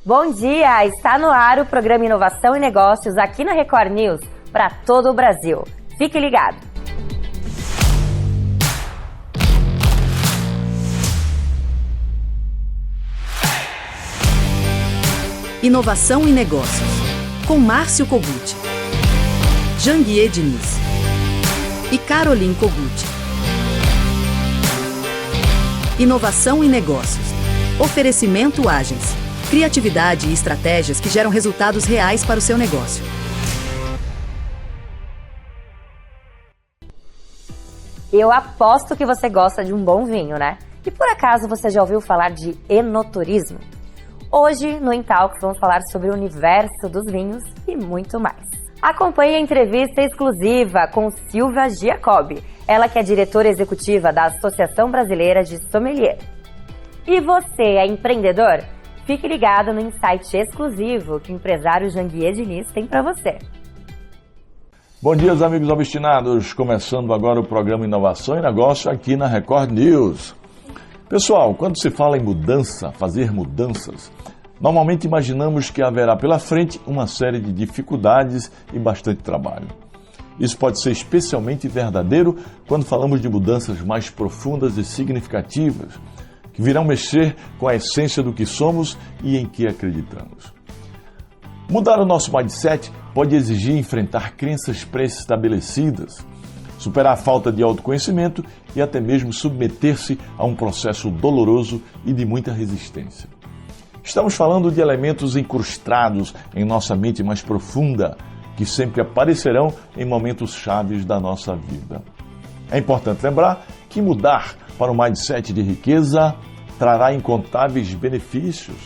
Bom dia! Está no ar o programa Inovação e Negócios aqui na Record News para todo o Brasil. Fique ligado! Inovação e Negócios, com Márcio Kogut, Janguier Diniz e Caroline Kogut. Inovação e Negócios. Oferecimento Agence. Criatividade e estratégias que geram resultados reais para o seu negócio. Eu aposto que você gosta de um bom vinho, né? E por acaso você já ouviu falar de enoturismo? Hoje, no Intalks, vamos falar sobre o universo dos vinhos e muito mais. Acompanhe a entrevista exclusiva com Silvia Giacobbi, ela que é diretora executiva da Associação Brasileira de Sommelier. E você é empreendedor? Fique ligado no insight exclusivo que o empresário Janguier Diniz tem para você. Bom dia, amigos obstinados. Começando agora o programa Inovação e Negócio aqui na Record News. Pessoal, quando se fala em mudança, fazer mudanças, normalmente imaginamos que haverá pela frente uma série de dificuldades e bastante trabalho. Isso pode ser especialmente verdadeiro quando falamos de mudanças mais profundas e significativas, que virão mexer com a essência do que somos e em que acreditamos. Mudar o nosso mindset pode exigir enfrentar crenças pré-estabelecidas, superar a falta de autoconhecimento e até mesmo submeter-se a um processo doloroso e de muita resistência. Estamos falando de elementos incrustados em nossa mente mais profunda, que sempre aparecerão em momentos chaves da nossa vida. É importante lembrar que mudar para um mindset de riqueza trará incontáveis benefícios.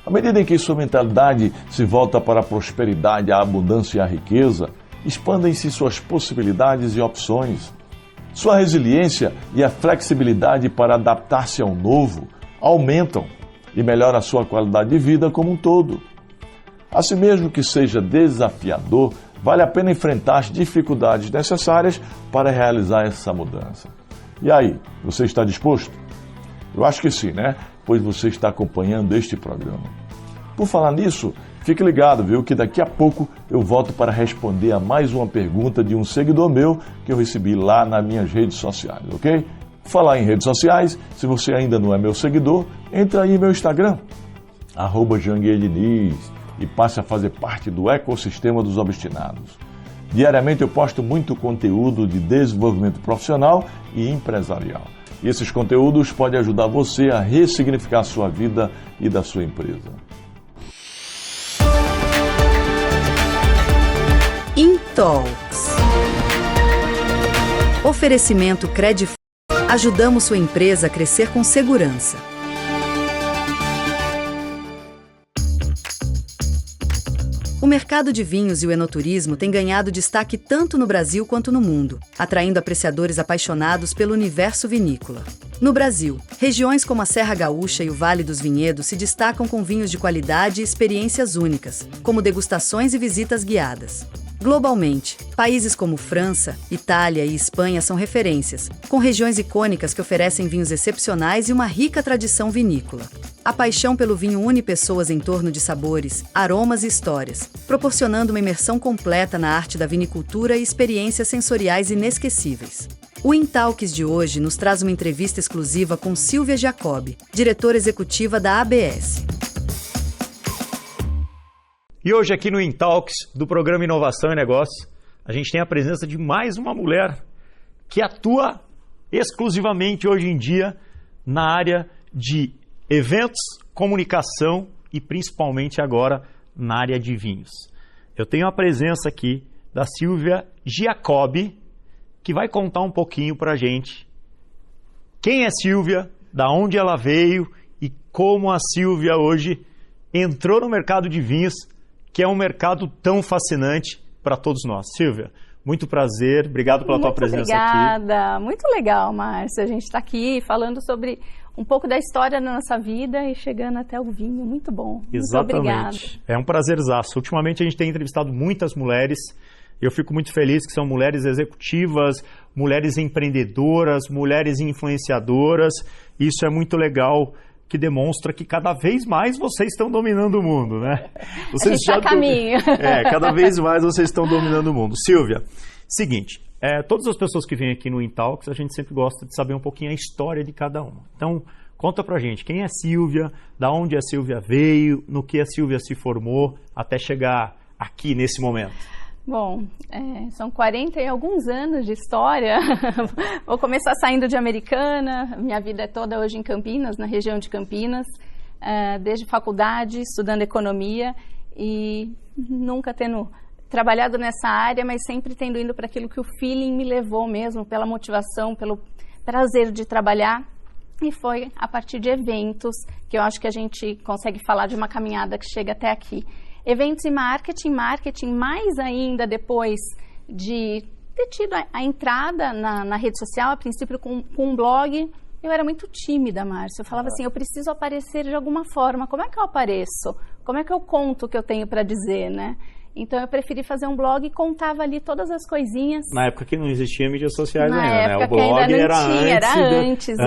À medida em que sua mentalidade se volta para a prosperidade, a abundância e a riqueza, expandem-se suas possibilidades e opções. Sua resiliência e a flexibilidade para adaptar-se ao novo aumentam e melhora a sua qualidade de vida como um todo. Assim mesmo que seja desafiador, vale a pena enfrentar as dificuldades necessárias para realizar essa mudança. E aí, você está disposto? Eu acho que sim, né? Pois você está acompanhando este programa. Por falar nisso, fique ligado, viu? Que daqui a pouco eu volto para responder a mais uma pergunta de um seguidor meu que eu recebi lá nas minhas redes sociais, ok? Por falar em redes sociais, se você ainda não é meu seguidor, entra aí no meu Instagram, @JanguierDiniz, e passe a fazer parte do ecossistema dos obstinados. Diariamente eu posto muito conteúdo de desenvolvimento profissional e empresarial. E esses conteúdos podem ajudar você a ressignificar a sua vida e da sua empresa. Intalks. Oferecimento Credif. Ajudamos sua empresa a crescer com segurança. O mercado de vinhos e o enoturismo tem ganhado destaque tanto no Brasil quanto no mundo, atraindo apreciadores apaixonados pelo universo vinícola. No Brasil, regiões como a Serra Gaúcha e o Vale dos Vinhedos se destacam com vinhos de qualidade e experiências únicas, como degustações e visitas guiadas. Globalmente, países como França, Itália e Espanha são referências, com regiões icônicas que oferecem vinhos excepcionais e uma rica tradição vinícola. A paixão pelo vinho une pessoas em torno de sabores, aromas e histórias, proporcionando uma imersão completa na arte da vinicultura e experiências sensoriais inesquecíveis. O Intalks de hoje nos traz uma entrevista exclusiva com Silvia Giacobbi, diretora executiva da ABS. E hoje aqui no Intalks do programa Inovação e Negócios, a gente tem a presença de mais uma mulher que atua exclusivamente hoje em dia na área de eventos, comunicação e principalmente agora na área de vinhos. Eu tenho a presença aqui da Silvia Giacobbi, que vai contar um pouquinho para a gente quem é Silvia, da onde ela veio e como a Silvia hoje entrou no mercado de vinhos, que é um mercado tão fascinante para todos nós. Silvia, muito prazer, obrigado pela tua presença aqui. Obrigada, muito legal, Márcio, a gente está aqui falando sobre um pouco da história da nossa vida e chegando até o vinho, muito bom. Exatamente, muito obrigada. É um prazerzaço. Ultimamente a gente tem entrevistado muitas mulheres, eu fico muito feliz que são mulheres executivas, mulheres empreendedoras, mulheres influenciadoras, isso é muito legal que demonstra que cada vez mais vocês estão dominando o mundo, né? Vocês a gente está a caminho. Cada vez mais vocês estão dominando o mundo. Silvia, seguinte, todas as pessoas que vêm aqui no Intalks, a gente sempre gosta de saber um pouquinho a história de cada uma. Então, conta pra gente, quem é Silvia, da onde a Silvia veio, no que a Silvia se formou, até chegar aqui nesse momento. Bom, são 40 e alguns anos de história. Vou começar saindo de Americana. Minha vida é toda hoje em Campinas, na região de Campinas. Desde faculdade, estudando economia e nunca tendo trabalhado nessa área, mas sempre tendo ido para aquilo que o feeling me levou mesmo, pela motivação, pelo prazer de trabalhar. E foi a partir de eventos que eu acho que a gente consegue falar de uma caminhada que chega até aqui. Eventos e marketing mais ainda depois de ter tido a entrada na rede social, a princípio com um blog. Eu era muito tímida, Márcia. Eu falava assim, eu preciso aparecer de alguma forma. Como é que eu apareço? Como é que eu conto o que eu tenho para dizer, né? Então eu preferi fazer um blog e contava ali todas as coisinhas. Na época que não existia mídias sociais ainda, né? O blog era antes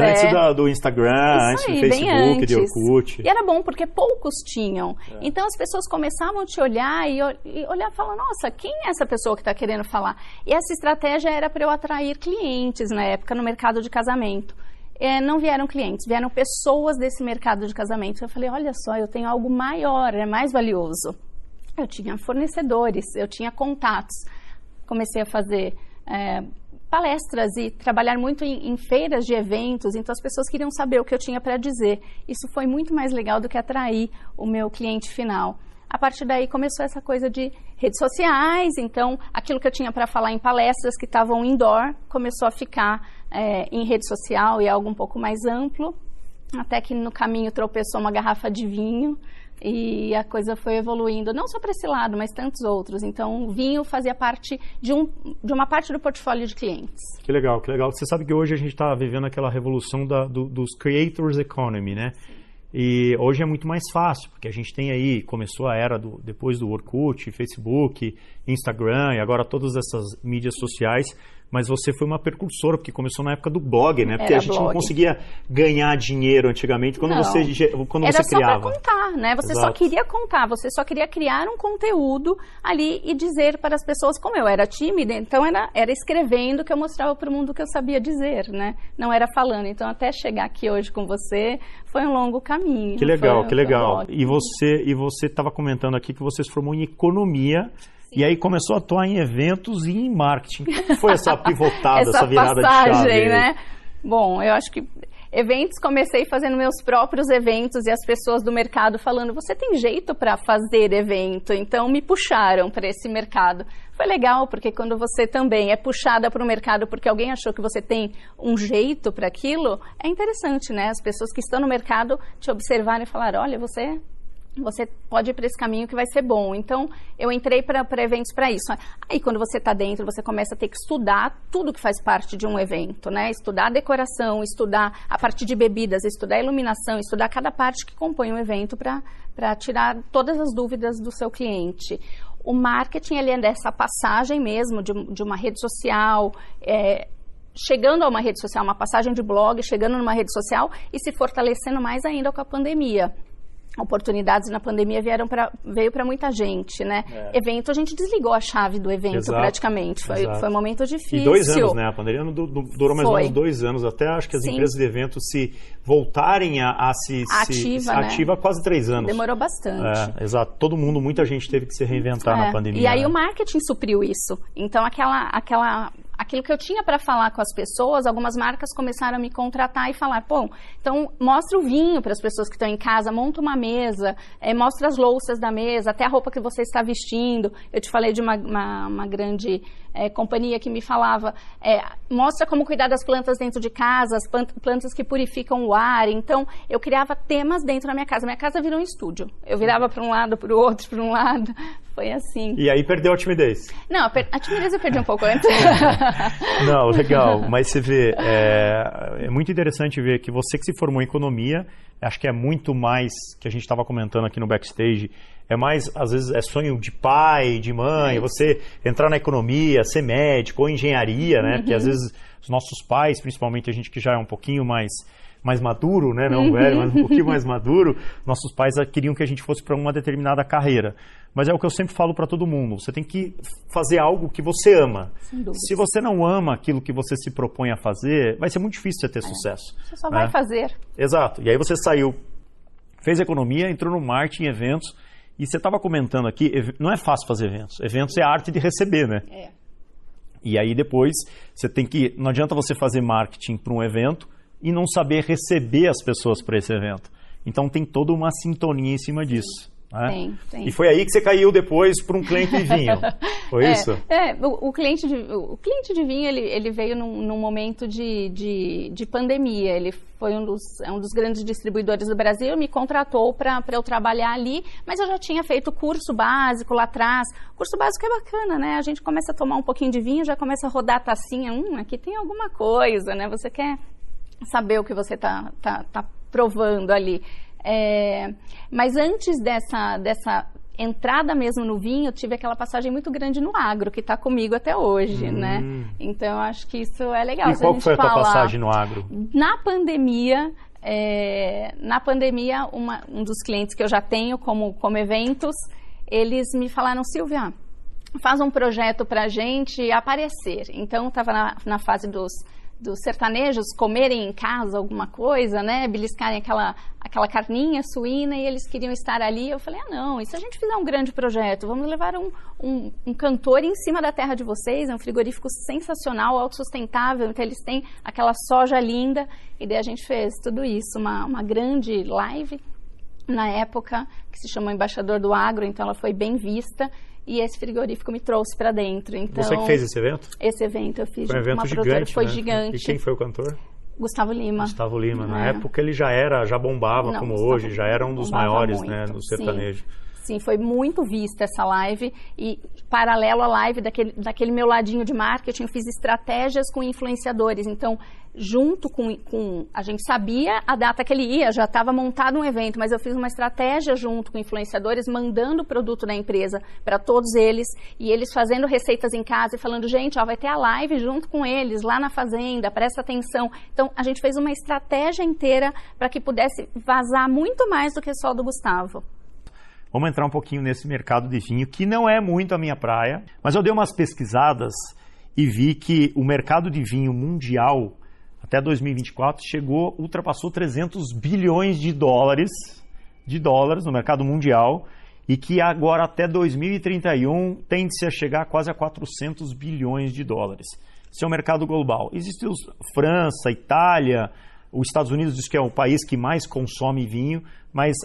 do Instagram, antes do Facebook, de Orkut. E era bom porque poucos tinham. Então as pessoas começavam a te olhar e olhar e falar, nossa, quem é essa pessoa que está querendo falar? E essa estratégia era para eu atrair clientes na época no mercado de casamento. Não vieram clientes, vieram pessoas desse mercado de casamento. Eu falei, olha só, eu tenho algo maior, é mais valioso. Eu tinha fornecedores, eu tinha contatos. Comecei a fazer palestras e trabalhar muito em feiras de eventos, então as pessoas queriam saber o que eu tinha para dizer. Isso foi muito mais legal do que atrair o meu cliente final. A partir daí começou essa coisa de redes sociais, então aquilo que eu tinha para falar em palestras que estavam indoor começou a ficar em rede social e algo um pouco mais amplo, até que no caminho tropeçou uma garrafa de vinho. E a coisa foi evoluindo, não só para esse lado, mas tantos outros. Então, o vinho fazia parte de uma parte do portfólio de clientes. Que legal, que legal. Você sabe que hoje a gente está vivendo aquela revolução dos creators economy, né? E hoje é muito mais fácil, porque a gente tem aí, começou a era depois do Orkut, Facebook, Instagram e agora todas essas mídias sociais. Mas você foi uma precursora, porque começou na época do blog, né? Porque a gente não conseguia ganhar dinheiro antigamente quando você criava. Era só para contar, né? Você só queria contar, você só queria criar um conteúdo ali e dizer para as pessoas, como eu era tímida, então era escrevendo que eu mostrava para o mundo o que eu sabia dizer, né? Não era falando. Então, até chegar aqui hoje com você, foi um longo caminho. Que legal, que legal. E você estava comentando aqui que você se formou em economia. E aí começou a atuar em eventos e em marketing. Como foi essa pivotada, essa virada passagem, de chave? Né? Bom, eu acho que eventos, comecei fazendo meus próprios eventos e as pessoas do mercado falando, você tem jeito para fazer evento? Então me puxaram para esse mercado. Foi legal, porque quando você também é puxada para o mercado porque alguém achou que você tem um jeito para aquilo, é interessante, né? As pessoas que estão no mercado te observarem e falar, olha, você pode ir para esse caminho que vai ser bom. Então, eu entrei para eventos para isso. Aí, quando você está dentro, você começa a ter que estudar tudo que faz parte de um evento, né? Estudar a decoração, estudar a parte de bebidas, estudar a iluminação, estudar cada parte que compõe um evento para tirar todas as dúvidas do seu cliente. O marketing, ele é dessa passagem mesmo de uma rede social, chegando a uma rede social, uma passagem de blog, chegando numa rede social e se fortalecendo mais ainda com a pandemia. Oportunidades na pandemia veio para muita gente, né? Evento, a gente desligou a chave do evento praticamente. Foi um momento difícil. E 2 anos, né? A pandemia durou mais ou menos 2 anos. Até acho que as empresas de eventos se voltarem a se ativa há quase 3 anos. Demorou bastante. Exato. Muita gente teve que se reinventar na pandemia. E aí o marketing supriu isso. Então, aquilo que eu tinha para falar com as pessoas, algumas marcas começaram a me contratar e falar, pô, então mostra o vinho para as pessoas que estão em casa, monta uma mesa, mostra as louças da mesa, até a roupa que você está vestindo. Eu te falei de uma grande companhia que me falava, mostra como cuidar das plantas dentro de casa, as plantas que purificam o ar. Então, eu criava temas dentro da minha casa. Minha casa virou um estúdio. Eu virava para um lado, para o outro, para um lado. Foi assim. E aí perdeu a timidez? Não, a timidez eu perdi um pouco antes. Não, legal. Mas você vê, é muito interessante ver que você que se formou em economia, acho que é muito mais, que a gente estava comentando aqui no backstage, é mais, às vezes, é sonho de pai, de mãe, você entrar na economia, ser médico ou engenharia, né? Porque às vezes os nossos pais, principalmente a gente que já é um pouquinho mais mais maduro, né? Não velho, mas um pouquinho mais maduro, nossos pais queriam que a gente fosse para uma determinada carreira. Mas é o que eu sempre falo para todo mundo, você tem que fazer algo que você ama. Se você não ama aquilo que você se propõe a fazer, vai ser muito difícil você ter sucesso. Você só vai fazer. Exato. E aí você saiu, fez economia, entrou no marketing, eventos, e você estava comentando aqui, não é fácil fazer eventos. Eventos é a arte de receber, né? E aí depois você tem que, não adianta você fazer marketing para um evento e não saber receber as pessoas para esse evento. Então tem toda uma sintonia em cima disso. Né? Tem. E foi aí que você caiu depois para um cliente de vinho. Foi isso? O cliente de vinho, ele veio num momento de pandemia. Ele foi um dos grandes distribuidores do Brasil, me contratou para eu trabalhar ali, mas eu já tinha feito curso básico lá atrás. Curso básico é bacana, né? A gente começa a tomar um pouquinho de vinho, já começa a rodar a tacinha. Aqui tem alguma coisa, né? Você quer saber o que você tá provando ali. Mas antes dessa entrada mesmo no vinho, eu tive aquela passagem muito grande no agro, que está comigo até hoje, né? Então, eu acho que isso é legal. E qual foi a tua passagem no agro? Na pandemia, um dos clientes que eu já tenho como eventos, eles me falaram, Silvia, faz um projeto para a gente aparecer. Então, estava na fase dos sertanejos comerem em casa alguma coisa, né, beliscarem aquela carninha suína, e eles queriam estar ali. Eu falei, não, e se a gente fizer um grande projeto, vamos levar um cantor em cima da terra de vocês, é um frigorífico sensacional, autossustentável, então eles têm aquela soja linda, e daí a gente fez tudo isso, uma grande live, na época, que se chamou Embaixador do Agro, então ela foi bem vista, e esse frigorífico me trouxe para dentro. Então, você que fez esse evento? Esse evento eu fiz. Foi um evento gigante, foi né? gigante. E quem foi o cantor? Gustavo Lima. Gustavo Lima. Na época ele já bombava como Gustavo hoje, já era um dos maiores, muito, né, no sertanejo. Sim, foi muito vista essa live, e paralelo à live daquele meu ladinho de marketing, eu fiz estratégias com influenciadores. Então, junto com a gente sabia a data que ele ia, já estava montado um evento, mas eu fiz uma estratégia junto com influenciadores, mandando o produto da empresa para todos eles, e eles fazendo receitas em casa e falando, gente, vai ter a live junto com eles, lá na fazenda, presta atenção. Então, a gente fez uma estratégia inteira para que pudesse vazar muito mais do que só do Gustavo. Vamos entrar um pouquinho nesse mercado de vinho, que não é muito a minha praia, mas eu dei umas pesquisadas e vi que o mercado de vinho mundial, até 2024, ultrapassou 300 bilhões de dólares no mercado mundial, e que agora, até 2031, tende-se a chegar quase a 400 bilhões de dólares. Esse é o mercado global. Existe França, Itália, os Estados Unidos diz que é o país que mais consome vinho, mas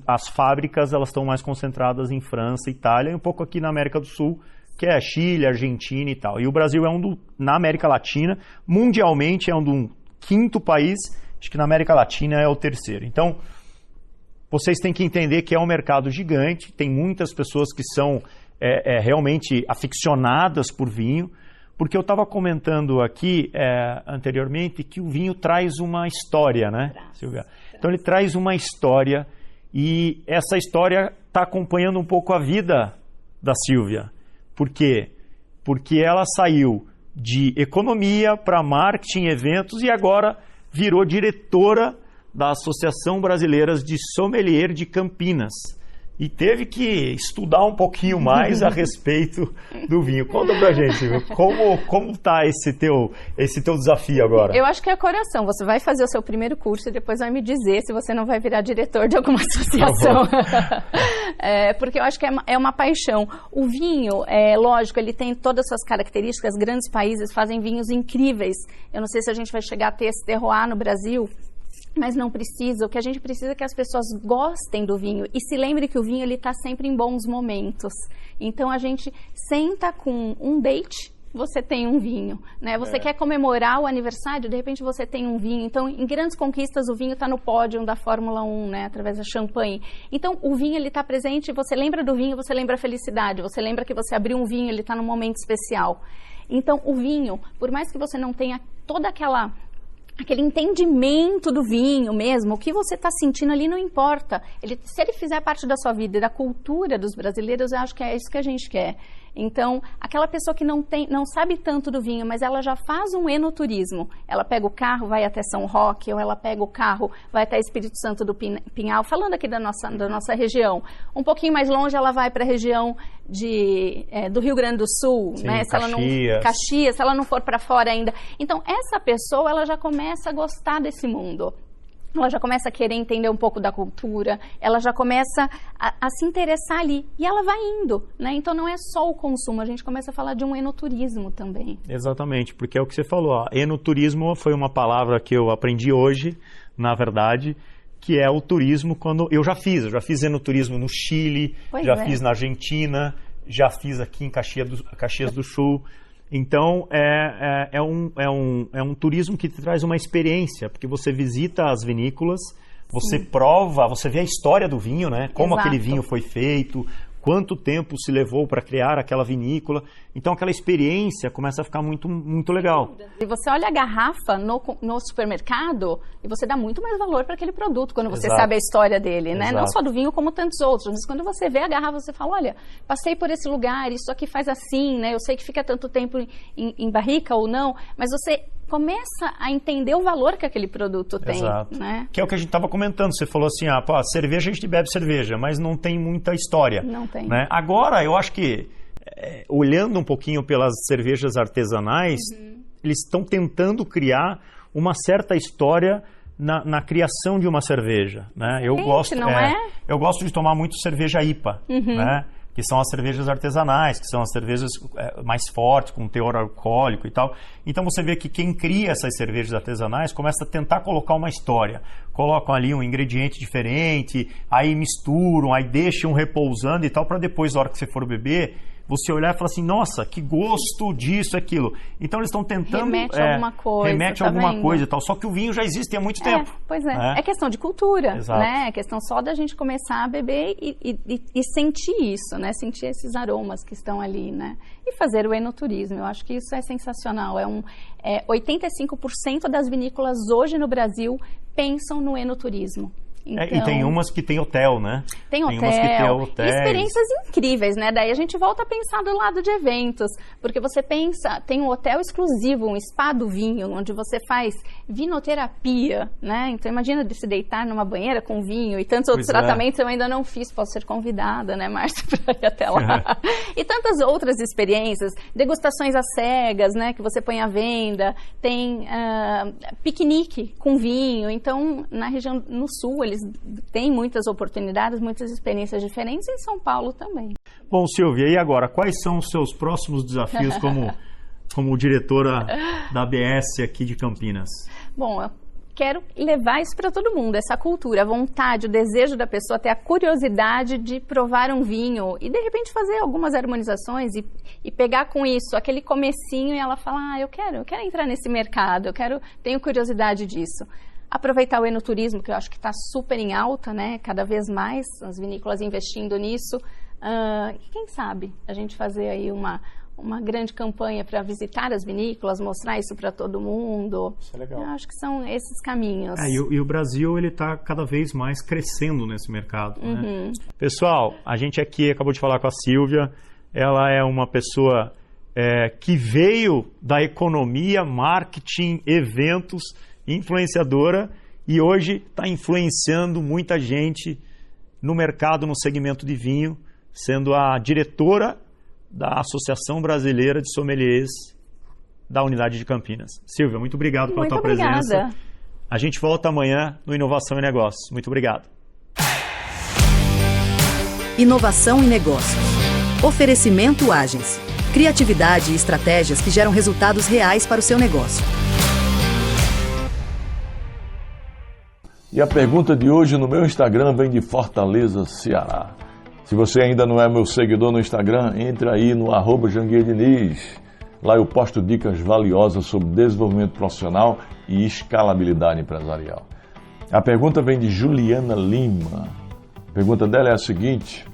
as fábricas elas estão mais concentradas em França, Itália e um pouco aqui na América do Sul, que é Chile, Argentina e tal. E o Brasil é na América Latina, mundialmente é um quinto país, acho que na América Latina é o terceiro. Então, vocês têm que entender que é um mercado gigante, tem muitas pessoas que são realmente aficionadas por vinho, porque eu estava comentando aqui anteriormente que o vinho traz uma história, né, Silvia? Então ele traz uma história, e essa história está acompanhando um pouco a vida da Silvia. Por quê? Porque ela saiu de economia para marketing, eventos, e agora virou diretora da Associação Brasileira de Sommelier de Campinas. E teve que estudar um pouquinho mais a respeito do vinho. Conta pra gente, Silvia, como está esse teu desafio agora? Eu acho que é coração. Você vai fazer o seu primeiro curso e depois vai me dizer se você não vai virar diretor de alguma associação. Porque eu acho que é uma paixão. O vinho, lógico, ele tem todas as suas características. Grandes países fazem vinhos incríveis. Eu não sei se a gente vai chegar a ter esse terroir no Brasil, mas não precisa. O que a gente precisa é que as pessoas gostem do vinho e se lembre que o vinho está sempre em bons momentos. Então, a gente senta com um date, você tem um vinho, né? Você quer comemorar o aniversário, de repente você tem um vinho. Então, em grandes conquistas, o vinho está no pódio da Fórmula 1, né? Através da champanhe. Então, o vinho ele está presente, você lembra do vinho, você lembra a felicidade, você lembra que você abriu um vinho, ele está num momento especial. Então, o vinho, por mais que você não tenha toda aquele entendimento do vinho mesmo, o que você está sentindo ali não importa. Se ele fizer parte da sua vida e da cultura dos brasileiros, eu acho que é isso que a gente quer. Então, aquela pessoa que não sabe tanto do vinho, mas ela já faz um enoturismo. Ela pega o carro, vai até São Roque, ou ela pega o carro, vai até Espírito Santo do Pinhal, falando aqui da nossa região. Um pouquinho mais longe, ela vai para a região do Rio Grande do Sul, sim, né? Caxias, se ela não for para fora ainda. Então, essa pessoa, ela já começa a gostar desse mundo. Ela já começa a querer entender um pouco da cultura, ela já começa a se interessar ali. E ela vai indo, né? Então não é só o consumo, a gente começa a falar de um enoturismo também. Exatamente, porque é o que você falou. Ó, enoturismo foi uma palavra que eu aprendi hoje, na verdade, que é o turismo quando... Eu já fiz enoturismo no Chile, fiz na Argentina, já fiz aqui em Caxias do Sul. Então, é um turismo que te traz uma experiência, porque você visita as vinícolas, você prova, você vê a história do vinho, né? Como aquele vinho foi feito, quanto tempo se levou para criar aquela vinícola. Então, aquela experiência começa a ficar muito, muito legal. E você olha a garrafa no supermercado e você dá muito mais valor para aquele produto quando você sabe a história dele, né? Não só do vinho, como tantos outros. Mas quando você vê a garrafa, você fala, olha, passei por esse lugar, isso aqui faz assim, né? Eu sei que fica tanto tempo em barrica ou não, mas você começa a entender o valor que aquele produto tem. Exato. Né? Que é o que a gente estava comentando. Você falou assim, cerveja a gente bebe cerveja, mas não tem muita história. Não tem. Né? Agora, eu acho que, olhando um pouquinho pelas cervejas artesanais, eles estão tentando criar uma certa história na criação de uma cerveja. Né? Eu gosto de tomar muito cerveja IPA, né? Que são as cervejas artesanais, que são as cervejas mais fortes, com teor alcoólico e tal. Então você vê que quem cria essas cervejas artesanais começa a tentar colocar uma história. Colocam ali um ingrediente diferente, aí misturam, aí deixam repousando e tal, para depois, na hora que você for beber, você olhar e falar assim, nossa, que gosto disso, aquilo. Então eles estão tentando... Remete a alguma coisa, remete a alguma coisa e tal. Só que o vinho já existe há muito tempo. Pois é. É questão de cultura, Exato. né? É questão só da gente começar a beber e sentir isso, né? Sentir esses aromas que estão ali, né? E fazer o enoturismo. Eu acho que isso é sensacional. 85% das vinícolas hoje no Brasil pensam no enoturismo. Então, e tem umas que tem hotel, né? Tem hotel, umas que tem hotéis. E experiências incríveis, né? Daí a gente volta a pensar do lado de eventos, porque você pensa, tem um hotel exclusivo, um spa do vinho, onde você faz vinoterapia, né? Então imagina de se deitar numa banheira com vinho e tantos outros tratamentos eu ainda não fiz, posso ser convidada, né, Márcia, para ir até lá. E tantas outras experiências, degustações às cegas, né, que você põe à venda, tem piquenique com vinho, então na região, no sul, eles têm muitas oportunidades, muitas experiências diferentes, em São Paulo também. Bom, Silvia, e agora, quais são os seus próximos desafios como diretora da ABS aqui de Campinas? Bom, eu quero levar isso para todo mundo, essa cultura, a vontade, o desejo da pessoa, ter a curiosidade de provar um vinho e de repente fazer algumas harmonizações e pegar com isso aquele comecinho e ela falar, eu quero entrar nesse mercado, tenho curiosidade disso. Aproveitar o enoturismo, que eu acho que está super em alta, né? Cada vez mais, as vinícolas investindo nisso. E quem sabe a gente fazer aí uma grande campanha para visitar as vinícolas, mostrar isso para todo mundo. Isso é legal. Eu acho que são esses caminhos. E o Brasil está cada vez mais crescendo nesse mercado. Né? Pessoal, a gente aqui acabou de falar com a Silvia. Ela é uma pessoa que veio da economia, marketing, eventos, influenciadora, e hoje está influenciando muita gente no mercado, no segmento de vinho, sendo a diretora da Associação Brasileira de Sommeliers da Unidade de Campinas. Silvia, muito obrigado pela tua presença. A gente volta amanhã no Inovação e Negócios. Muito obrigado. Inovação e Negócios. Oferecimento Agens. Criatividade e estratégias que geram resultados reais para o seu negócio. E a pergunta de hoje no meu Instagram vem de Fortaleza, Ceará. Se você ainda não é meu seguidor no Instagram, entre aí no @JanguierDiniz. Lá eu posto dicas valiosas sobre desenvolvimento profissional e escalabilidade empresarial. A pergunta vem de Juliana Lima. A pergunta dela é a seguinte: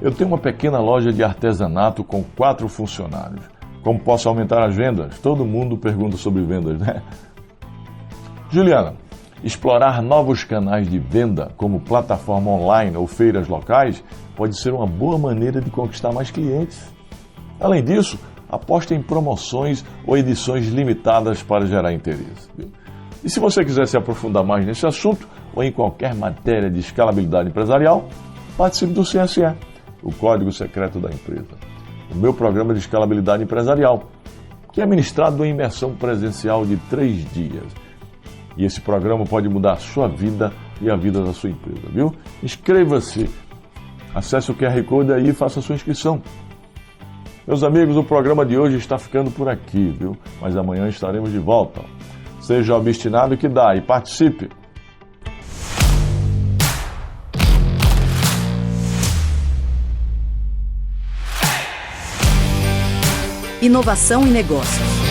eu tenho uma pequena loja de artesanato com 4 funcionários. Como posso aumentar as vendas? Todo mundo pergunta sobre vendas, né? Juliana, explorar novos canais de venda, como plataforma online ou feiras locais, pode ser uma boa maneira de conquistar mais clientes. Além disso, aposte em promoções ou edições limitadas para gerar interesse. Viu? E se você quiser se aprofundar mais nesse assunto ou em qualquer matéria de escalabilidade empresarial, participe do CSE, o Código Secreto da Empresa, o meu programa de escalabilidade empresarial, que é ministrado em imersão presencial de 3 dias. E esse programa pode mudar a sua vida e a vida da sua empresa, viu? Inscreva-se, acesse o QR Code aí e faça a sua inscrição. Meus amigos, o programa de hoje está ficando por aqui, viu? Mas amanhã estaremos de volta. Seja obstinado que dá e participe! Inovação e negócios.